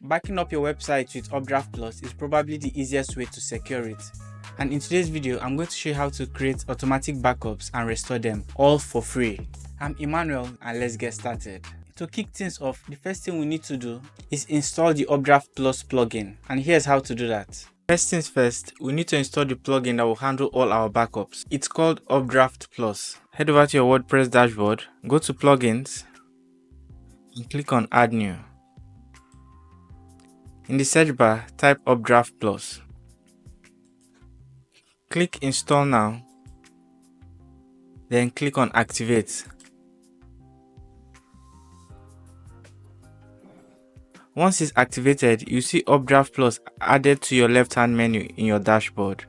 Backing up your website with UpdraftPlus is probably the easiest way to secure it. And in today's video, I'm going to show you how to create automatic backups and restore them all for free. I'm Emmanuel and let's get started. To kick things off, the first thing we need to do is install the UpdraftPlus plugin, and here's how to do that. First things first, we need to install the plugin that will handle all our backups. It's called UpdraftPlus. Head over to your WordPress dashboard, go to Plugins, and click on Add New. In the search bar, type UpdraftPlus. Click Install Now, then click on Activate. Once it's activated, you see UpdraftPlus added to your left-hand menu in your dashboard.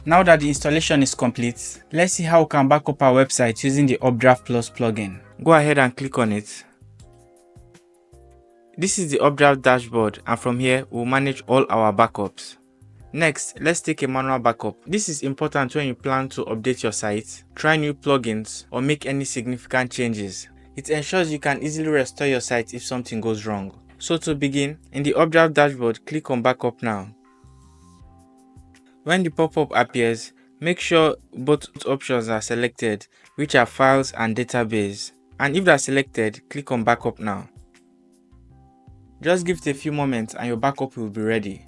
Now that the installation is complete, let's see how we can back up our website using the UpdraftPlus plugin. Go ahead and click on it. This is the Updraft dashboard, and from here, we'll manage all our backups. Next, let's take a manual backup. This is important when you plan to update your site, try new plugins, or make any significant changes. It ensures you can easily restore your site if something goes wrong. So to begin, in the Updraft dashboard, click on Backup Now. When the pop-up appears, make sure both options are selected, which are Files and Database. And if they are selected, click on Backup Now. Just give it a few moments and your backup will be ready.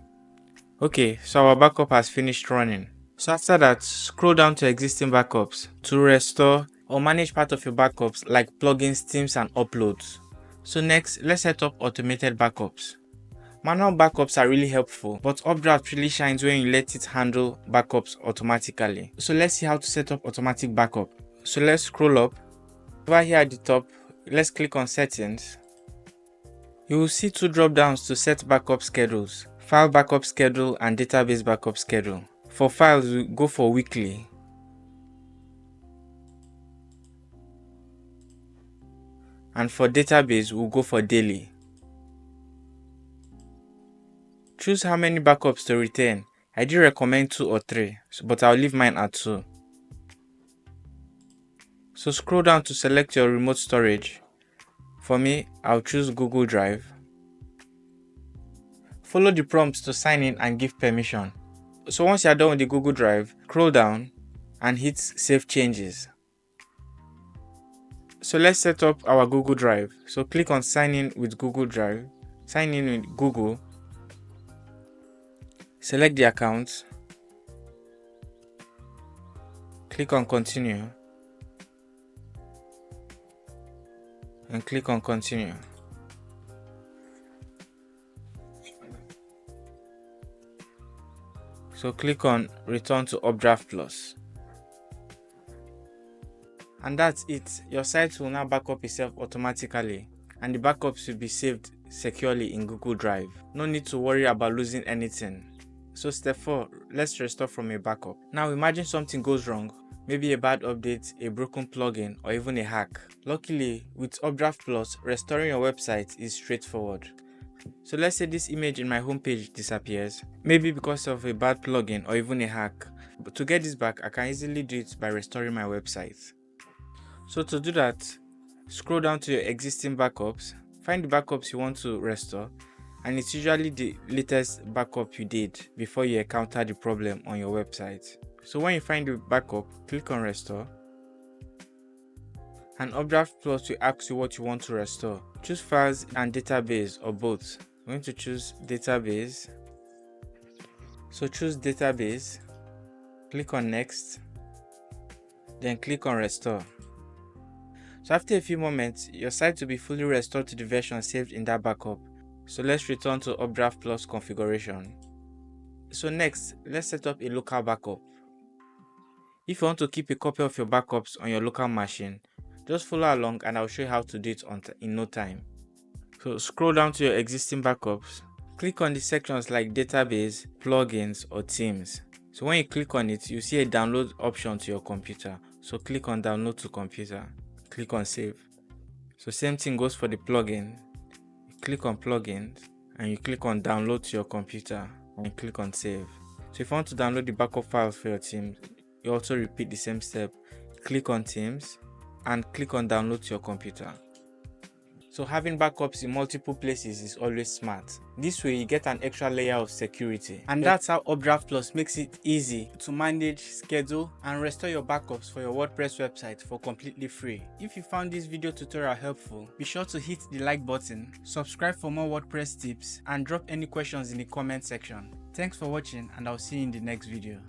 Okay, so our backup has finished running. So after that, scroll down to existing backups to restore or manage part of your backups like plugins, themes, and uploads. So next, let's set up automated backups. Manual backups are really helpful, but Updraft really shines when you let it handle backups automatically. So let's see how to set up automatic backup. So let's scroll up. Over here at the top, let's click on Settings. You will see two drop downs to set backup schedules: File Backup Schedule and Database Backup Schedule. For files, we go for weekly. And for database, we'll go for daily. Choose how many backups to retain. I do recommend 2 or 3, but I'll leave mine at 2. So scroll down to select your remote storage. For me, I'll choose Google Drive. Follow the prompts to sign in and give permission. So once you are done with the Google Drive, scroll down and hit Save Changes. So let's set up our Google Drive. So click on Sign in with Google Drive. Sign in with Google. Select the account. Click on Continue. And click on Continue. So click on Return to UpdraftPlus. And that's it. Your site will now back up itself automatically, and the backups will be saved securely in Google Drive. No need to worry about losing anything. So step 4, let's restore from a backup. Now imagine something goes wrong. Maybe a bad update, a broken plugin, or even a hack. Luckily, with UpdraftPlus, restoring your website is straightforward. So let's say this image in my homepage disappears, maybe because of a bad plugin or even a hack. But to get this back, I can easily do it by restoring my website. So to do that, scroll down to your existing backups, find the backups you want to restore, and it's usually the latest backup you did before you encounter the problem on your website. So when you find the backup, click on Restore, and UpdraftPlus will ask you what you want to restore. Choose Files and Database or both. I'm going to choose Database. So choose Database, click on Next, then click on Restore. So after a few moments, your site will be fully restored to the version saved in that backup. So let's return to UpdraftPlus configuration. So next, let's set up a local backup. If you want to keep a copy of your backups on your local machine, just follow along and I'll show you how to do it in no time. So scroll down to your existing backups. Click on the sections like Database, Plugins, or Themes. So when you click on it, you see a download option to your computer. So click on Download to Computer. Click on Save. So same thing goes for the plugin. You click on Plugins and you click on Download to your computer and click on Save. So if you want to download the backup files for your theme, you also repeat the same step. Click on Themes and click on Download to your computer. So having backups in multiple places is always smart. This way you get an extra layer of security. And that's how UpdraftPlus makes it easy to manage, schedule, and restore your backups for your WordPress website for completely free. If you found this video tutorial helpful, be sure to hit the like button, subscribe for more WordPress tips, and drop any questions in the comment section. Thanks for watching, and I'll see you in the next video.